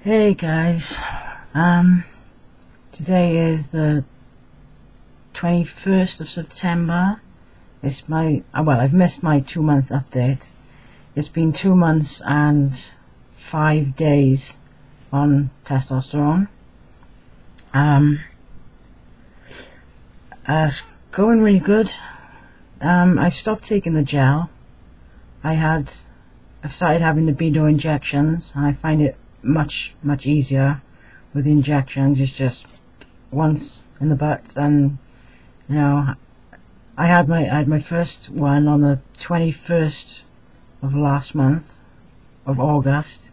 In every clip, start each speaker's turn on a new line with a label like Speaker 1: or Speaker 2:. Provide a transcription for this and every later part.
Speaker 1: Hey guys, today is the 21st of September. It's my, well, I've missed my 2-month update. It's been 2 months and 5 days on testosterone. Going really good. I've stopped taking the gel. I've started having nebido injections, and I find it much easier with the injections. It's just once in the butt, and you know, I had my first one on the 21st of last month of August.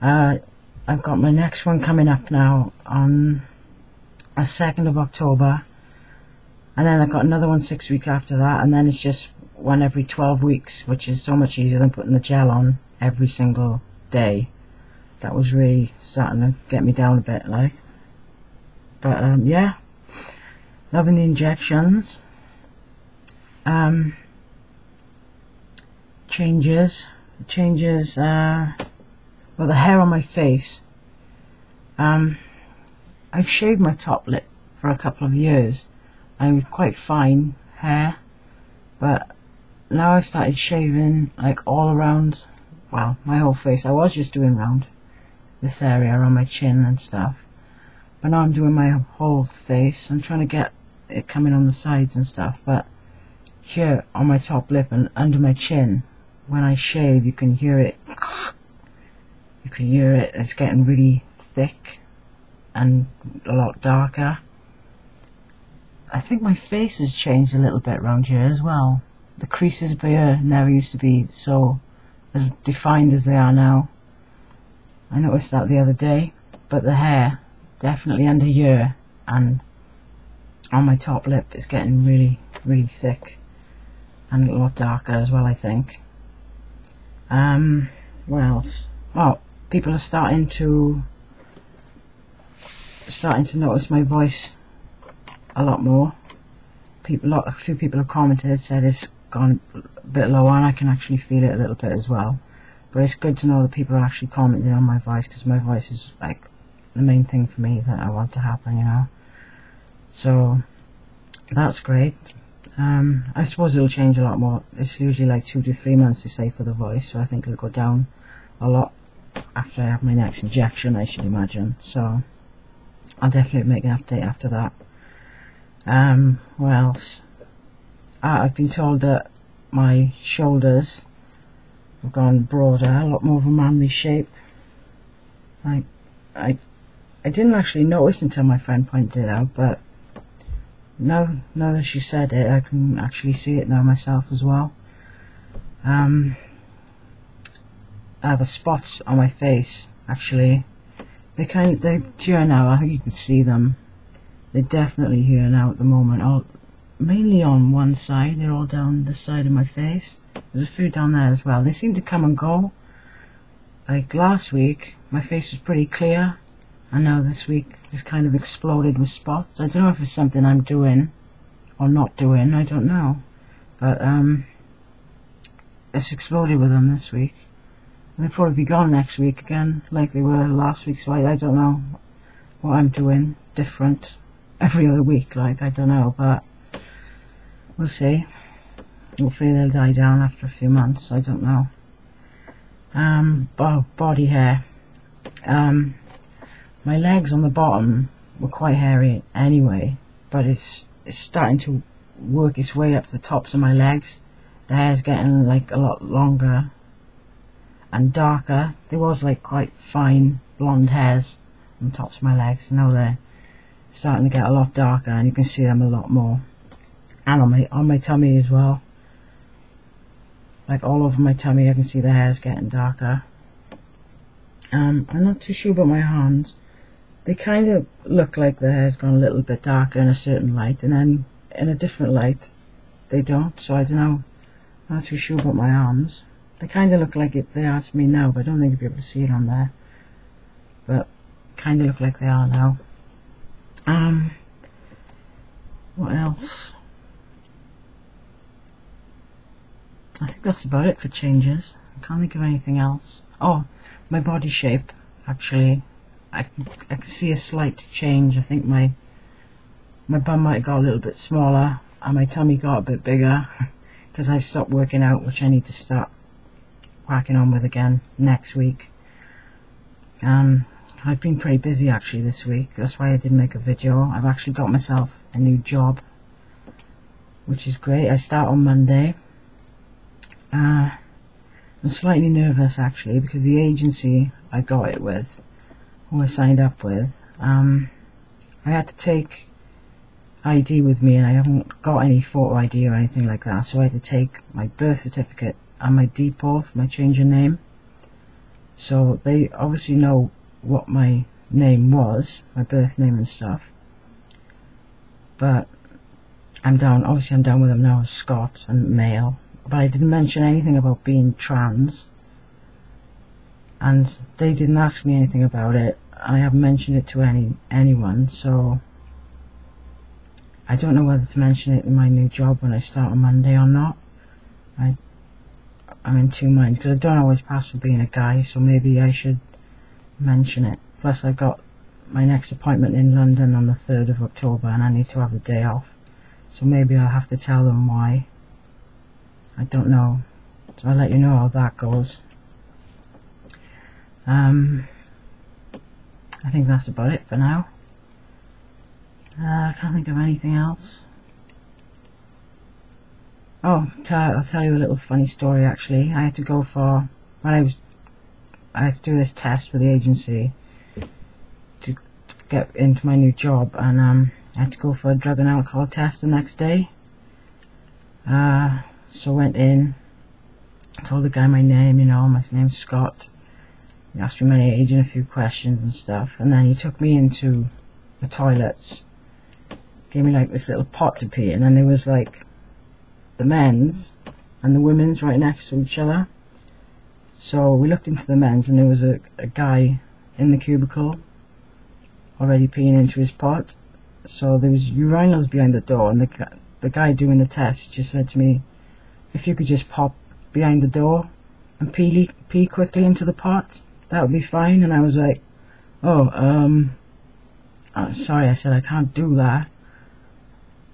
Speaker 1: I've got my next one coming up now on the 2nd of October, and then I've got another one 6 weeks after that, and then it's just one every 12 weeks, which is so much easier than putting the gel on every single day. That was really starting to get me down a bit, like. But yeah, loving the injections. Changes. Well, the hair on my face. I've shaved my top lip for a couple of years. I was quite fine hair, but now I've started shaving like all around, well, my whole face. I was just doing round this area on my chin and stuff, but now I'm doing my whole face. I'm trying to get it coming on the sides and stuff, but here on my top lip and under my chin, when I shave, you can hear it. It's getting really thick and a lot darker. I think my face has changed a little bit around here as well. The creases up here never used to be so as defined as they are now. I noticed that the other day, but the hair definitely under here and on my top lip is getting really thick and a lot darker as well, I think. What else? Oh, people are starting to notice my voice a lot more. A few people have commented, said it's gone a bit lower, and I can actually feel it a little bit as well. But it's good to know that people are actually commenting on my voice, because my voice is like the main thing for me that I want to happen, you know. So that's great. I suppose it'll change a lot more. It's usually like 2 to 3 months, they say, for the voice, so I think it'll go down a lot after I have my next injection, I should imagine. So I'll definitely make an update after that. What else? I've been told that my shoulders have gone broader, a lot more of a manly shape. I didn't actually notice until my friend pointed it out, but now that she said it, I can actually see it now myself as well. The spots on my face, actually, they're here now. I think you can see them. They're definitely here now at the moment. Mainly on one side. They're all down the side of my face. There's a few down there as well. They seem to come and go. Like last week, my face was pretty clear, and now this week it's kind of exploded with spots. I don't know if it's something I'm doing or not doing. I don't know, but it's exploded with them this week. They'll probably be gone next week again, like they were last week. So I don't know what I'm doing different every other week. Like, I don't know, but we'll see. Hopefully they'll die down after a few months. I don't know. Body hair. My legs on the bottom were quite hairy anyway, but it's starting to work its way up to the tops of my legs. The hair's getting like a lot longer and darker. There was like quite fine blonde hairs on the tops of my legs. Now they're starting to get a lot darker, and you can see them a lot more. And on my tummy as well. Like all over my tummy, I can see the hairs getting darker. I'm not too sure about my hands. They kind of look like the hair's gone a little bit darker in a certain light, and then in a different light they don't. So I don't know. I'm not too sure about my arms. They kind of look like they are to me now, but I don't think you'll be able to see it on there. But kind of look like they are now. What else? I think that's about it for changes. I can't think of anything else. Oh, my body shape. actually. I can see a slight change. I think my bum might have got a little bit smaller and my tummy got a bit bigger because I stopped working out, which I need to start whacking on with again next week. I've been pretty busy actually this week. That's why I didn't make a video. I've actually got myself a new job, which is great. I start on Monday. I'm slightly nervous actually because the agency I got it with, who I signed up with, I had to take ID with me and I haven't got any photo ID or anything like that, so I had to take my birth certificate and my depot for my change of name. So they obviously know what my name was, my birth name and stuff, but I'm down with them now as Scott and male, but I didn't mention anything about being trans, and they didn't ask me anything about it. I haven't mentioned it to anyone, so I don't know whether to mention it in my new job when I start on Monday or not. I'm in two minds because I don't always pass for being a guy, so maybe I should mention it. Plus I've got my next appointment in London on the 3rd of October and I need to have the day off, so maybe I'll have to tell them why. I don't know, so I'll let you know how that goes. I think that's about it for now. I can't think of anything else. Oh, I'll tell you a little funny story actually. I had to go for, I had to do this test for the agency to get into my new job, and I had to go for a drug and alcohol test the next day. So went in, told the guy my name, my name's Scott. He asked me my age and a few questions and stuff, and then he took me into the toilets, gave me like this little pot to pee, and then there was like the men's and the women's right next to each other. So we looked into the men's and there was a guy in the cubicle already peeing into his pot. So there was urinals behind the door, and the guy doing the test just said to me, if you could just pop behind the door and pee quickly into the pot, that would be fine. And I was like, oh, sorry, I said I can't do that.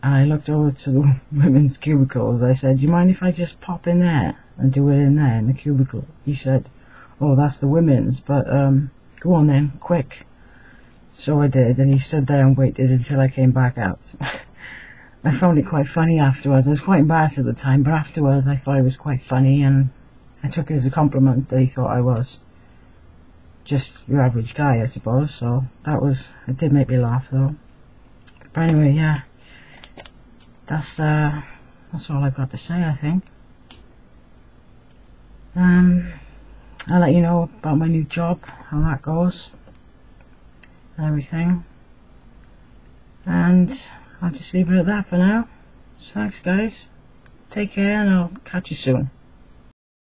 Speaker 1: And I looked over to the women's cubicles. I said, do you mind if I just pop in there and do it in there in the cubicle? He said, oh, that's the women's, but go on then, quick. So I did, and he stood there and waited until I came back out. I found it quite funny afterwards. I was quite embarrassed at the time, but afterwards I thought it was quite funny, and I took it as a compliment that he thought I was just your average guy, I suppose. So it did make me laugh though. But anyway, yeah. That's all I've got to say, I think. I'll let you know about my new job, how that goes, and everything. And I'll just leave it at that for now. So thanks guys. Take care and I'll catch you soon.